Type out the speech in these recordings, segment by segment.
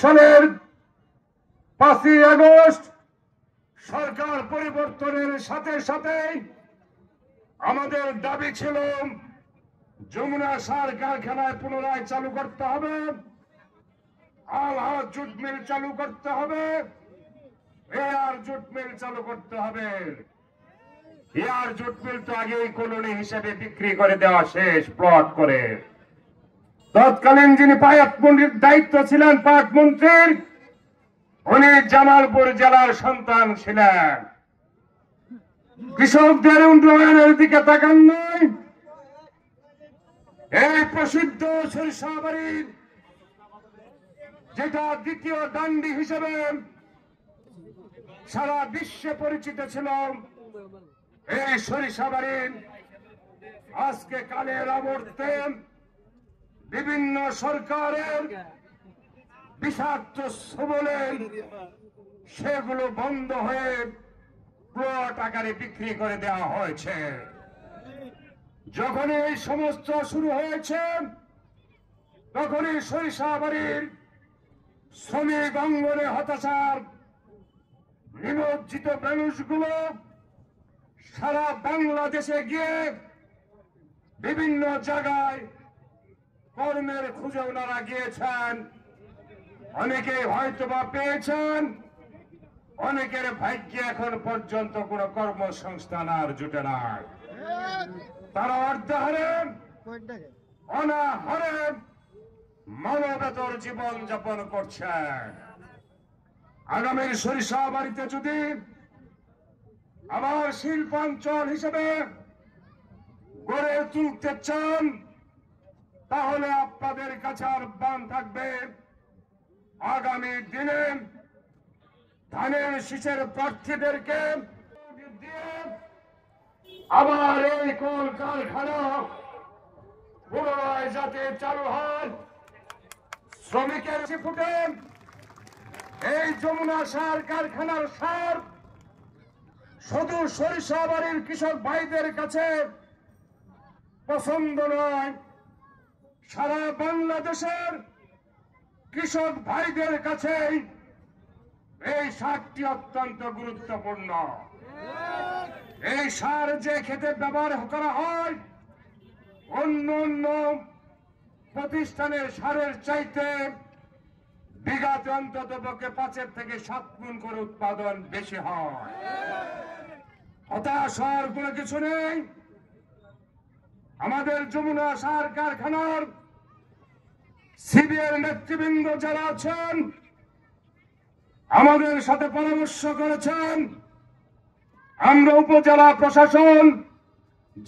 সালের 5ই আগস্ট সরকার পরিবর্তনের সাথে সাথে আমাদের দাবি ছিল যমুনা সার কারখানায় পুনরায় চালু করতে হবে, আল-হাজ জুট মিল চালু করতে হবে, এআর জুট মিল চালু করতে হবে। এআর জুট মিল তো আগেই কলোনি হিসেবে বিক্রি করে দেওয়া শেষ প্লট করে। তৎকালীন যিনি পাট মন্ত্রীর দায়িত্ব ছিলেন, পাট মন্ত্রীর, উনি জামালপুর জেলার সন্তান ছিলেন। কৃষকদের উন্নয়নের দিকে তাকান নয়। এই প্রসিদ্ধ সরিষাবাড়ির, যেটা দ্বিতীয় ডান্ডি হিসেবে সারা বিশ্বে পরিচিত ছিল, এই সরিষাবাড়ির আজকে কালের আবর্তে বিভিন্ন সরকারের বিষাক্ত সবলে সেগুলো বন্ধ হয়ে প্লট আকারে বিক্রি করে দেওয়া হয়েছে। যখন এই সমস্ত শুরু হয়েছে, তখনই সরিষাবাড়ির শ্রমিক অঙ্গনে হতাশার নিমজ্জিত মানুষগুলো সারা বাংলাদেশে গিয়ে বিভিন্ন জায়গায় কর্মের খুঁজে ওনারা গিয়েছেন। অনেকে হয়তোবা পেয়েছেন, অনেকের ভাগ্যে এখন পর্যন্ত কোন কর্মসংস্থান আর জুটে নাই। তারা অর্ধাহারে অনাহারে মানবেতর জীবন যাপন করছে। আগামী সরিষাবাড়িতে যদি আবার শিল্পাঞ্চল হিসেবে গড়ে তুলতে চান, তাহলে আপনাদের কাছে আহ্বান থাকবে, আগামী দিনে ধানের শীষের প্রার্থীদেরকে দিয়ে আবার এই কল কারখানা পুনরায় যাতে চালু হয়। শ্রমিকের ফুটে এই যমুনা সার কারখানার সার শুধু সরিষাবাড়ির কৃষক ভাইদের কাছে পছন্দ নয়, সারা বাংলাদেশের কৃষক ভাইদের কাছে এই সারটি অত্যন্ত গুরুত্বপূর্ণ। এই সার যে খেতে ব্যবহার করা হয়, অন্য অন্য প্রতিষ্ঠানের সারের চাইতে বিঘাতে অন্তত পক্ষে 5 থেকে 7 গুণ করে উৎপাদন বেশি হয়। হতাশ হওয়ার কোনো কিছু নেই। আমাদের যমুনা সার কারখানার সিবিএর নেতৃবৃন্দ যারা আছেন আমাদের সাথে পরামর্শ করেছেন। আমরা উপজেলা প্রশাসন,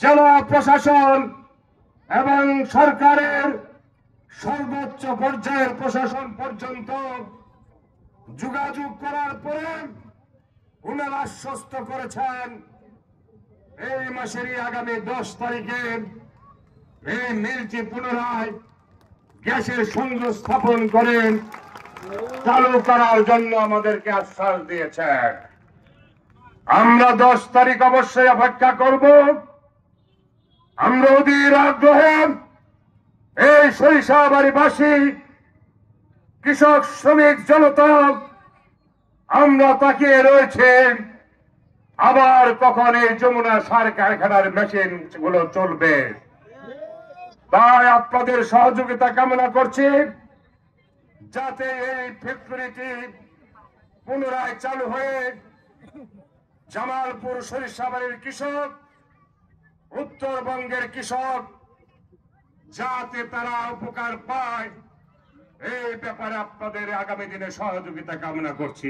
জেলা প্রশাসন এবং সরকারের সর্বোচ্চ পর্যায়ের প্রশাসন পর্যন্ত যোগাযোগ করার পরে ওনারা আশ্বস্ত করেছেন এই মাসেরই আগামী 10 তারিখে এই মিলটি পুনরায় গ্যাসের সংযোগ স্থাপন করেন চালু করার জন্য আমাদেরকে আশ্বাস দিয়েছেন। আমরা 10 তারিখ অবশ্যই অপেক্ষা করব। আমরা অধীর আগ্রহে এই সরিষাবাড়িবাসী, কৃষক, শ্রমিক জনতা আমরা তাকিয়ে রয়েছে আবার কখন এই যমুনা সার কারখানার মেশিন গুলো চলবে। তাই আপনাদের সহযোগিতা কামনা করছি, যাতে এই ফ্যাক্টরিটি পুনরায় চালু হয়ে জামালপুর সরিষাবাড়ির কৃষক, উত্তরবঙ্গের কৃষক যাতে তারা উপকার পায়, এই ব্যাপারে আপনাদের আগামী দিনে সহযোগিতা কামনা করছি।